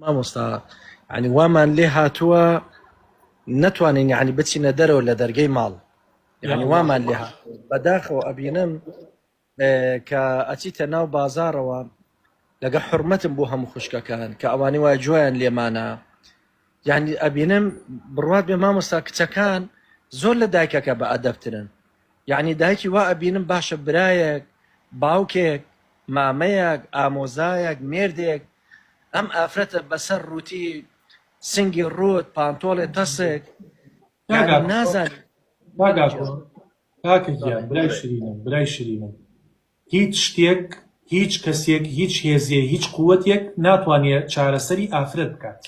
مامۆستا ینی وامان لێ هاتووە نەتوانین ینی بچینە دەرەوە لە دەرگەی ماڵ ینی وامان لێ هاتووە بەداخەوە ئەبینم کە ئەچیتە ناو بازارەوە لەگە حرمەتم بۆ هەموو خوشکەکان کە ئەوانی وای جویان لێمانە یعنی ئەبینم بڕوات بێ مامۆستا کچەکان زۆر لە دایکەکە بە ئەدەبترن یعنی دایکی وا ئەبینم باشە برایەک باوکێک مامەیەک ئامۆزایەک مێردێک ئەم ئافرەتە بەسەر ڕووتی سنگی ڕوت پانتۆڵێ تەسێک نازانێت کاکەگیان برای شیرینم هیچ شتێک هیچ کەسێک هیچ هێزیە هیچ قووەتێک ناتوانێت چارەسەری ئافرەت بکات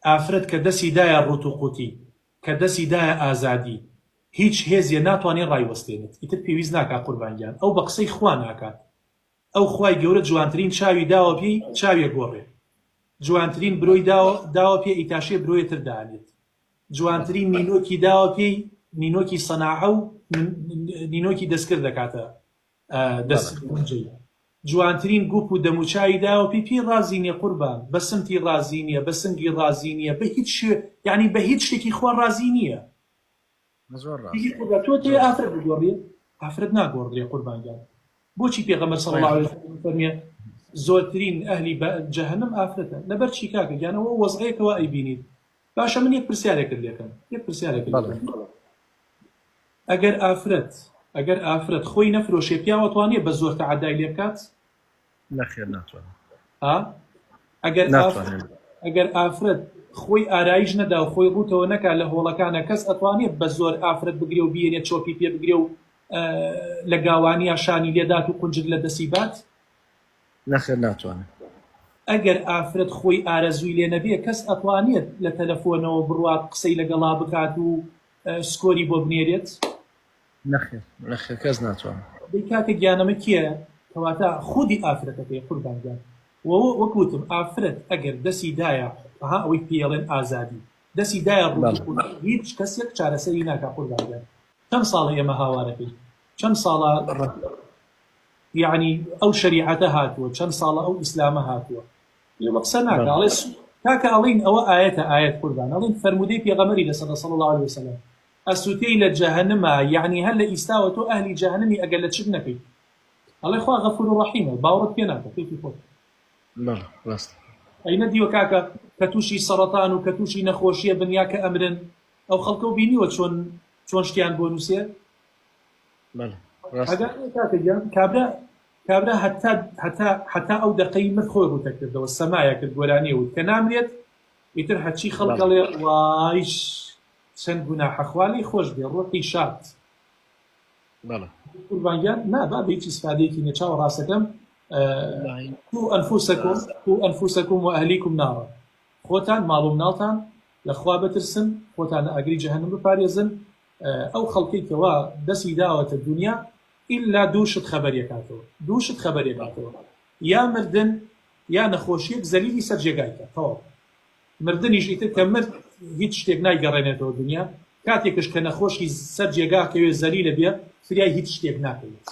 ئافرەت کە دەستی دایە ڕوت و قوتی کە دەستی دایە ئازادی هیچ هێزیە ناتوانێت ڕایوەستێنێت ئیتر پێویست ناکات قوربانگیان ئەو بە قسەی خوا ناکات ئەو خوای گەورە جوانترین چاوی داوە پێی چاویە گۆڕێ جوانترین برۆی داوە پێ ئیتاشێ برۆیەتر دانێت جوانترین نینۆکی داوە پێی نینۆکی سەناعە و نینۆکی دەستکرد دەکاتە دەستجێ جوانترین گوپ و دەموچاوی داوە پێی ڕازی نییە قوربان بە سمتی ڕازی نییە بە سنگی ڕازی نییە بە هیچ یعنی بە هیچ شتێکی خوا ڕازی نییە تۆ تێ ئافرەت بگۆڕێ ئافرەت ناگۆڕێ قوربانگیان بۆچی پێغەمبەر صلی الله علیه وسلم فەرمیێ زۆرترین ئەهلی جەهەنەم ئافرەتە لەبەر چی کاکە گیانەوە وەزعەیەکەوە ئەیبینیت باشە من یەک پرسیارێکت لێکەم یەک پرسیارێکت ئەگەر ئافرەت خۆی نەفرۆشێ پیاوە توانێت بە زۆر تەعەدای لێ بکات نەخێر ناتوانێت ئەگەر ئافرەت خۆی ئارایش نەدا و خۆی ڕوتەوە نەکات لە هۆڵەکانە کەس ئەتوانێت بە زۆر ئافرەت بگرێ و بیێنێت چۆپی پێ بگرێ و لە گاوانیە شانی لێدات و قونجت لە دەستی بات نەخێر ناتوانێت ئەگەر ئافرەت خۆی ئارەزووی لێ نەبێ کەس ئەتوانێت لە تەلەفۆنەوە بڕوات قسەی لەگەڵا بکات و سکۆری بۆ بنێرێت نەخێر کەس ناتوانێت دەی کاکە گیانەمە کێە کەواتە خودی ئافرەتە پێ قوربانگیان وەکوتم ئافرەت ئەگەر دەستی دایە ها ئەوەی پێڵێن ئازادی دەستی دایە ڕوو هیچ کەسێک چارەسەری ناکا قوربانگیان چەند ساڵە ئێمە هاوارەکەی چەند ساڵە یعنی ئەو شەریعەتە هاتووە چەند ساڵە ئەو ئیسلامە هاتووە لێوە قسە ناکە کاکە ئەڵین ئەوە ئاەت قوربان ئەڵین فەرمودەی پێغەمبەری لەسەر صلی الله عليه وسلم ئەسووتەی لە جەهەنەمە یعنی هەر لە ئیستاوە تۆ ئەهلی جەهەنەمی ئەگەر لە چ نەکەی ئەڵێ خوا غەفور و ڕەحیمە باوەڕت پێ ناکە پێی خۆت ئەینە دیوە کاکە کە تووشی سەرەتان و کە تووشی نەخۆشیە بنیا کە ئەمرن ئەو خەڵکە و بینیوە چۆن شتیان بۆ نووسێ کابرا حتا ئەو دەقەی مرد خۆی ڕوتە کردەوە سەمایە کرد گۆرانیە وت کە نامرێت ئیتر هەچی خەڵکەڵێ وایش چەند گوناحە خوالی خۆش بێ ڕۆحی شات قوربانگیان نابا بە هیچ ئیسفادەیەکی نەچاوە ڕاستەکەم قو ئەنفوسەکوم و ئەهلیکم نارە خۆتان ماڵ و مناڵتان لەخوا بترسن خۆتان لە ئەگری جەهەنەم بپارێزن ئەو خەڵکێکەوە دەستی داوەتە دنیا ئیلا دووشت خەبەرێکاتەوە یا مردن یا نەخۆشیەک زەلیلی سەر جێگایکە تەواو مردنیش ئیتر کە مرد هیچ شتێک نایگەڕێنێتەوە دنیا کاتێکش کە نەخۆشی سەر جێگاکەوێ زەلیلە بێ فریای هیچ شتێک ناکەوێت